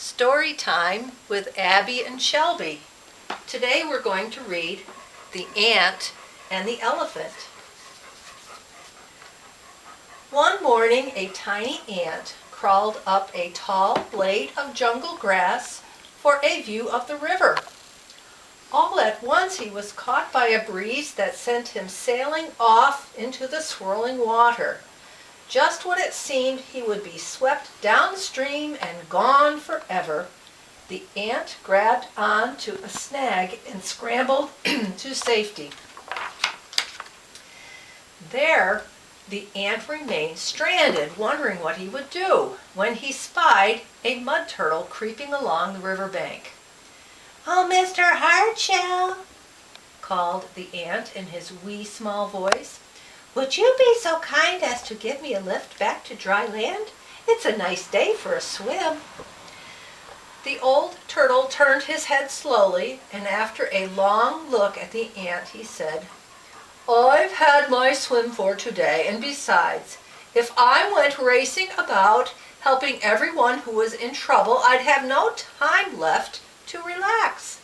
Story time with Abby and Shelby. Today we're going to read The Ant and the Elephant. One morning a tiny ant crawled up a tall blade of jungle grass for a view of the river. All at once he was caught by a breeze that sent him sailing off into the swirling water. Just when it seemed he would be swept downstream and gone forever, the ant grabbed on to a snag and scrambled to safety. There, the ant remained stranded, wondering what he would do, when he spied a mud turtle creeping along the riverbank. "Oh, Mr. Hardshell," called the ant in his wee small voice, "would you be so kind as to give me a lift back to dry land? It's a nice day for a swim." The old turtle turned his head slowly, and after a long look at the ant, he said, "I've had my swim for today, and besides, if I went racing about helping everyone who was in trouble, I'd have no time left to relax."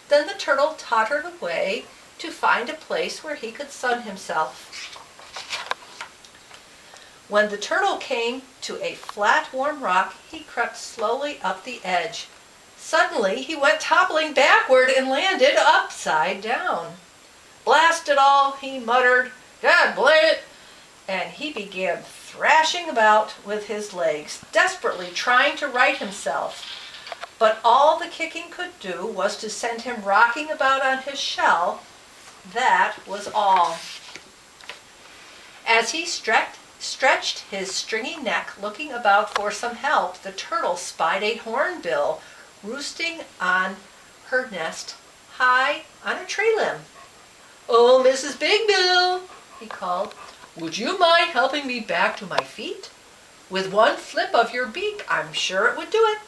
Then the turtle tottered away to find a place where he could sun himself. When the turtle came to a flat, warm rock, he crept slowly up the edge. Suddenly, he went toppling backward and landed upside down. "Blast it all," he muttered. "God blame it!" And he began thrashing about with his legs, desperately trying to right himself. But all the kicking could do was to send him rocking about on his shell. That was all. As he stretched his stringy neck, looking about for some help, the turtle spied a hornbill roosting on her nest high on a tree limb. "Oh, Mrs. Big Bill," he called, "would you mind helping me back to my feet? With one flip of your beak, I'm sure it would do it."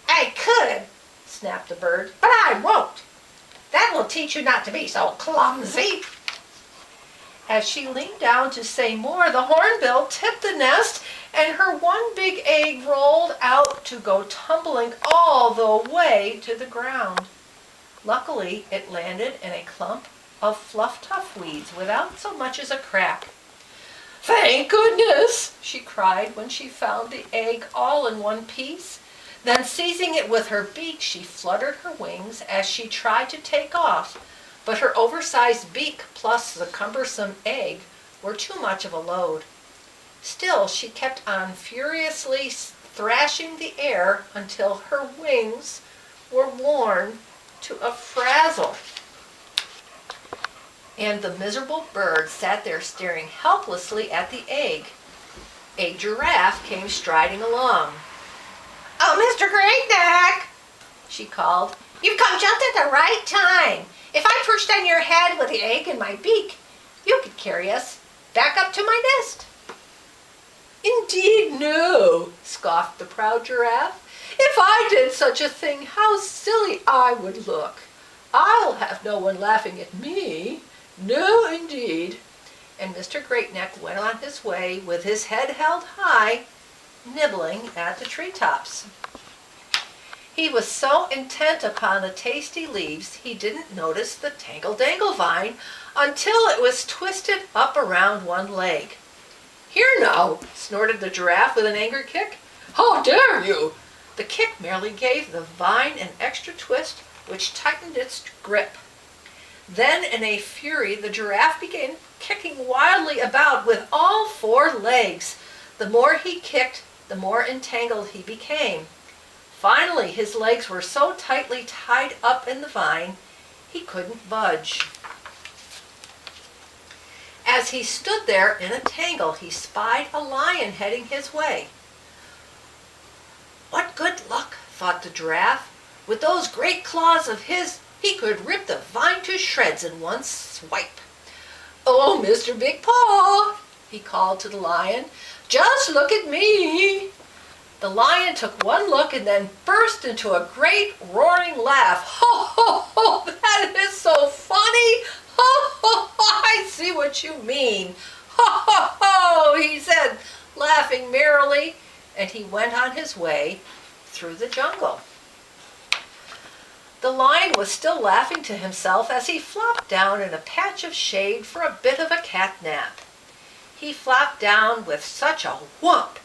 "I could," snapped the bird, "but I won't. That will teach you not to be so clumsy." As she leaned down to say more, the hornbill tipped the nest, and her one big egg rolled out to go tumbling all the way to the ground. Luckily, it landed in a clump of fluff-tuff weeds without so much as a crack. "Thank goodness!" she cried when she found the egg all in one piece. Then, seizing it with her beak, she fluttered her wings as she tried to take off, but her oversized beak plus the cumbersome egg were too much of a load. Still, she kept on furiously thrashing the air until her wings were worn to a frazzle. And the miserable bird sat there staring helplessly at the egg. A giraffe came striding along. "Oh, Mr. Great Neck," she called, "you've come just at the right time. If I perched on your head with the egg in my beak, you could carry us back up to my nest." "Indeed no," scoffed the proud giraffe. "If I did such a thing, how silly I would look. I'll have no one laughing at me. No, indeed." And Mr. Greatneck went on his way with his head held high, nibbling at the treetops. He was so intent upon the tasty leaves he didn't notice the tangle-dangle vine until it was twisted up around one leg. "Here now," snorted the giraffe with an angry kick. "How dare you!" The kick merely gave the vine an extra twist, which tightened its grip. Then, in a fury, the giraffe began kicking wildly about with all four legs. The more he kicked, the more entangled he became. Finally, his legs were so tightly tied up in the vine, he couldn't budge. As he stood there in a tangle, he spied a lion heading his way. "What good luck," thought the giraffe. "With those great claws of his, he could rip the vine to shreds in one swipe." "Oh, Mr. Big Paw," he called to the lion, "just look at me." The lion took one look and then burst into a great roaring laugh. "Ho, ho, ho, that is so funny! Ho, ho, ho, I see what you mean. Ho, ho, ho," he said, laughing merrily, and he went on his way through the jungle. The lion was still laughing to himself as he flopped down in a patch of shade for a bit of a cat nap. He flopped down with such a whoop,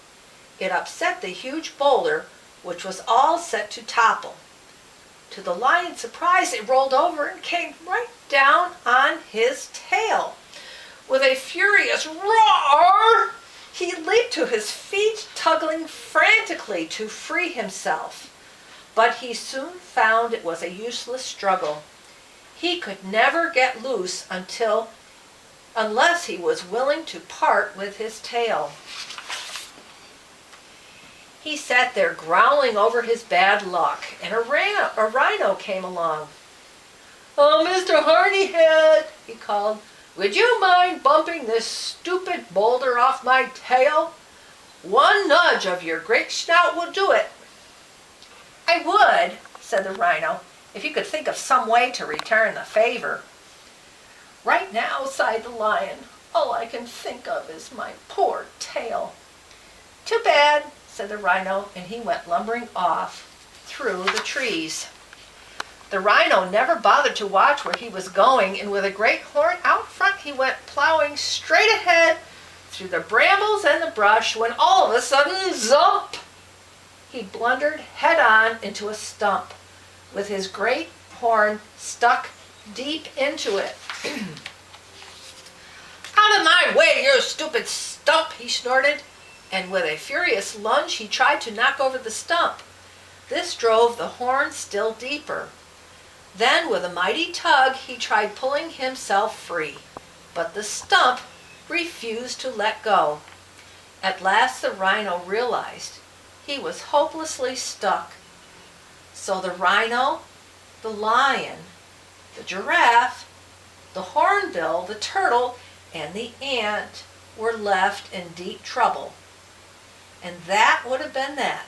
it upset the huge boulder, which was all set to topple. To the lion's surprise, it rolled over and came right down on his tail. With a furious roar, he leaped to his feet, tugging frantically to free himself. But he soon found it was a useless struggle. He could never get loose unless he was willing to part with his tail. He sat there growling over his bad luck, and a rhino came along. "Oh, Mr. Hardyhead," he called, "would you mind bumping this stupid boulder off my tail? One nudge of your great snout will do it." "I would," said the rhino, "if you could think of some way to return the favor." "Right now," sighed the lion, "all I can think of is my poor tail." "Too bad," said the rhino, and he went lumbering off through the trees. The rhino never bothered to watch where he was going, and with a great horn out front, he went plowing straight ahead through the brambles and the brush when all of a sudden, zump! He blundered head-on into a stump, with his great horn stuck deep into it. "Out of my way, you stupid stump!" he snorted, and with a furious lunge he tried to knock over the stump. This drove the horn still deeper. Then, with a mighty tug, he tried pulling himself free, but the stump refused to let go. At last the rhino realized he was hopelessly stuck. So the rhino, the lion, the giraffe, the hornbill, the turtle, and the ant were left in deep trouble. And that would have been that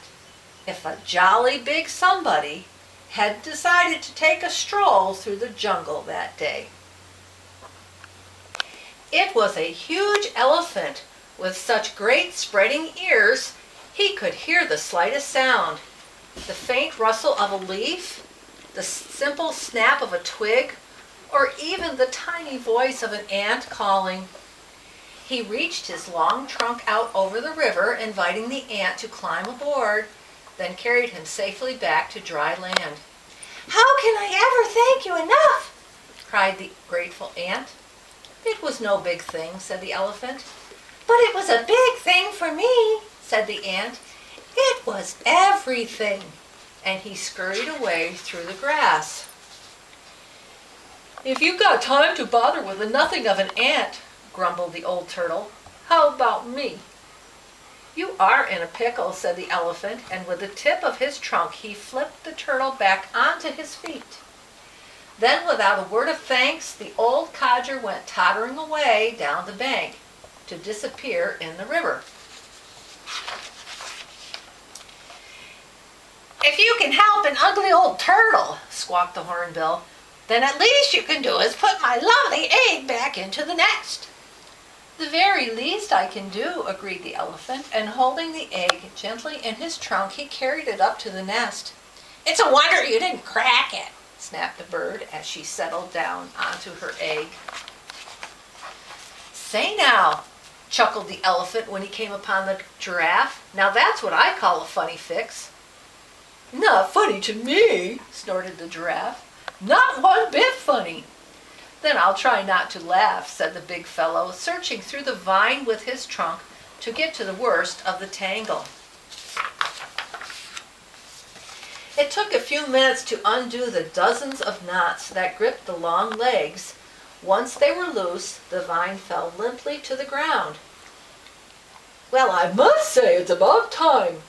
if a jolly big somebody had decided to take a stroll through the jungle that day. It was a huge elephant with such great spreading ears he could hear the slightest sound, the faint rustle of a leaf, the simple snap of a twig, or even the tiny voice of an ant calling. He reached his long trunk out over the river, inviting the ant to climb aboard, then carried him safely back to dry land. "How can I ever thank you enough?" cried the grateful ant. "It was no big thing," said the elephant. "But it was a big thing for me," said the ant. "It was everything." And he scurried away through the grass. "If you've got time to bother with the nothing of an ant," grumbled the old turtle, "how about me?" "You are in a pickle," said the elephant, and with the tip of his trunk he flipped the turtle back onto his feet. Then, without a word of thanks, the old codger went tottering away down the bank to disappear in the river. "If you can help an ugly old turtle," squawked the hornbill, "then at least you can do is put my lovely egg back into the nest." "The very least I can do," agreed the elephant, and holding the egg gently in his trunk, he carried it up to the nest. "It's a wonder you didn't crack it," snapped the bird as she settled down onto her egg. "Say now," chuckled the elephant when he came upon the giraffe, "now that's what I call a funny fix." "Not funny to me," snorted the giraffe. "Not one bit funny." "Then I'll try not to laugh," said the big fellow, searching through the vine with his trunk to get to the worst of the tangle. It took a few minutes to undo the dozens of knots that gripped the long legs. Once they were loose, the vine fell limply to the ground. "Well, I must say it's about time,"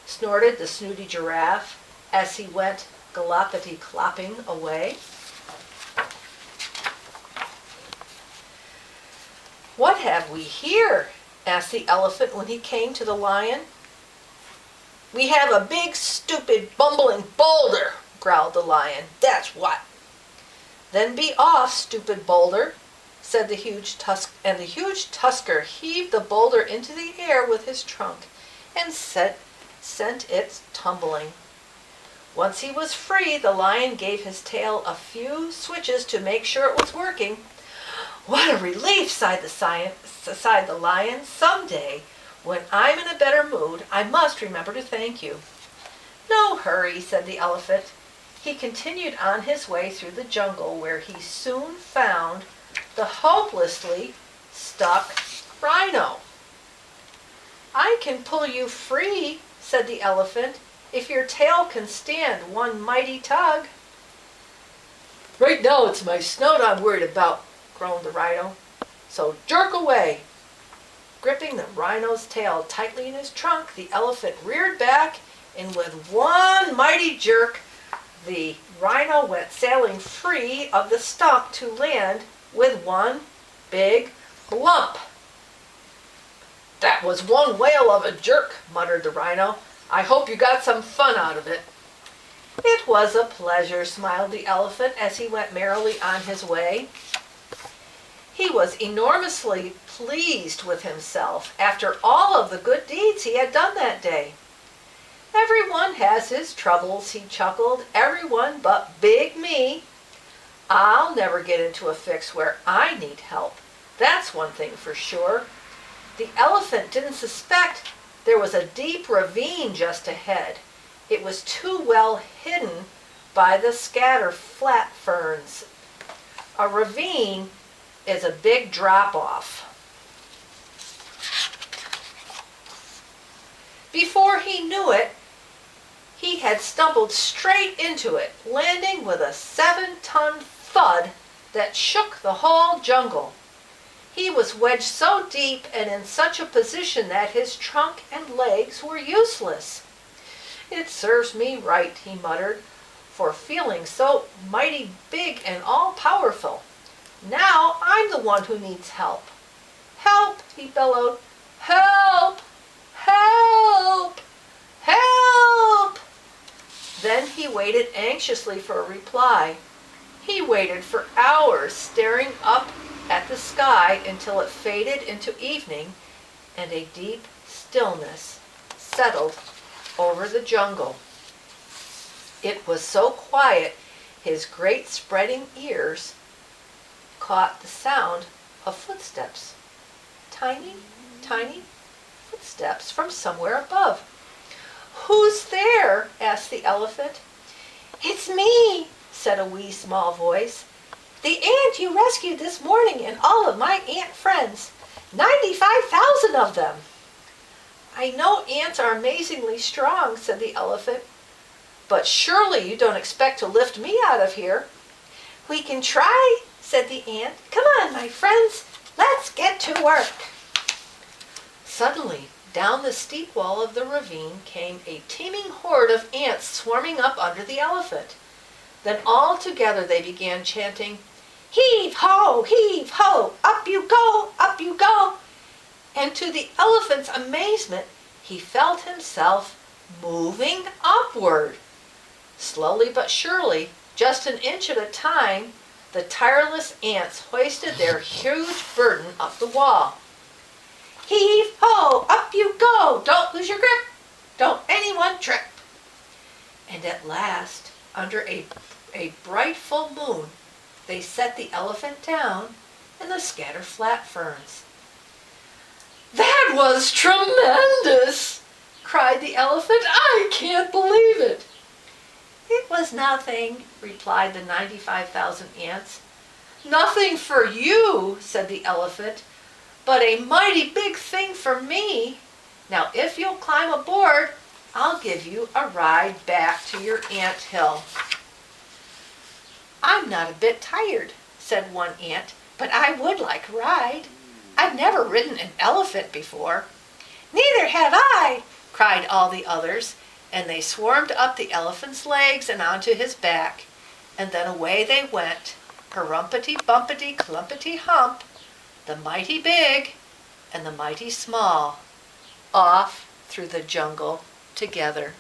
snorted the snooty giraffe as he went gallopity-clopping away. "What have we here?" asked the elephant when he came to the lion. "We have a big, stupid, bumbling boulder," growled the lion. "That's what." "Then be off, stupid boulder," said the huge and the huge tusker heaved the boulder into the air with his trunk and set sent it tumbling. Once he was free, the lion gave his tail a few switches to make sure it was working. "What a relief," sighed the lion. "Someday, when I'm in a better mood, I must remember to thank you." "No hurry," said the elephant. He continued on his way through the jungle, where he soon found the hopelessly stuck rhino. "I can pull you free," said the elephant, "if your tail can stand one mighty tug." "Right now it's my snout I'm worried about," groaned the rhino. "So jerk away." Gripping the rhino's tail tightly in his trunk, the elephant reared back, and with one mighty jerk, the rhino went sailing free of the stump to land with one big lump. "That was one whale of a jerk," muttered the rhino. "I hope you got some fun out of it." "It was a pleasure," smiled the elephant as he went merrily on his way. He was enormously pleased with himself after all of the good deeds he had done that day. "Everyone has his troubles," he chuckled. "Everyone but Big Me. I'll never get into a fix where I need help. That's one thing for sure." The elephant didn't suspect there was a deep ravine just ahead. It was too well hidden by the scatter flat ferns. A ravine is a big drop-off. Before he knew it, he had stumbled straight into it, landing with a 7-ton thud that shook the whole jungle. He was wedged so deep and in such a position that his trunk and legs were useless. "It serves me right," he muttered, "for feeling so mighty big and all-powerful. Now I'm the one who needs help." "Help!" he bellowed. "Help! Help! Help!" Then he waited anxiously for a reply. He waited for hours, staring up at the sky until it faded into evening and a deep stillness settled over the jungle. It was so quiet his great spreading ears caught the sound of footsteps. Tiny, tiny footsteps from somewhere above. "Who's there?" asked the elephant. "It's me," said a wee small voice. "The ant you rescued this morning and all of my ant friends. 95,000 of them." "I know ants are amazingly strong," said the elephant, "but surely you don't expect to lift me out of here." "We can try," said the ant. "Come on, my friends, let's get to work." Suddenly, down the steep wall of the ravine came a teeming horde of ants swarming up under the elephant. Then all together they began chanting, "Heave ho, up you go, up you go." And to the elephant's amazement, he felt himself moving upward. Slowly but surely, just an inch at a time, the tireless ants hoisted their huge burden up the wall. "Heave ho, up you go, don't lose your grip, don't anyone trip." And at last, under a bright full moon, they set the elephant down in the scattered flat ferns. "That was tremendous!" cried the elephant. "I can't believe it." "It was nothing," replied the 95,000 ants. "Nothing for you," said the elephant, "but a mighty big thing for me. Now if you'll climb aboard, I'll give you a ride back to your ant hill." "I'm not a bit tired," said one ant, "but I would like a ride. I've never ridden an elephant before." "Neither have I," cried all the others, and they swarmed up the elephant's legs and onto his back, and then away they went, harumpety-bumpety, clumpety-hump, the mighty big and the mighty small, off through the jungle together.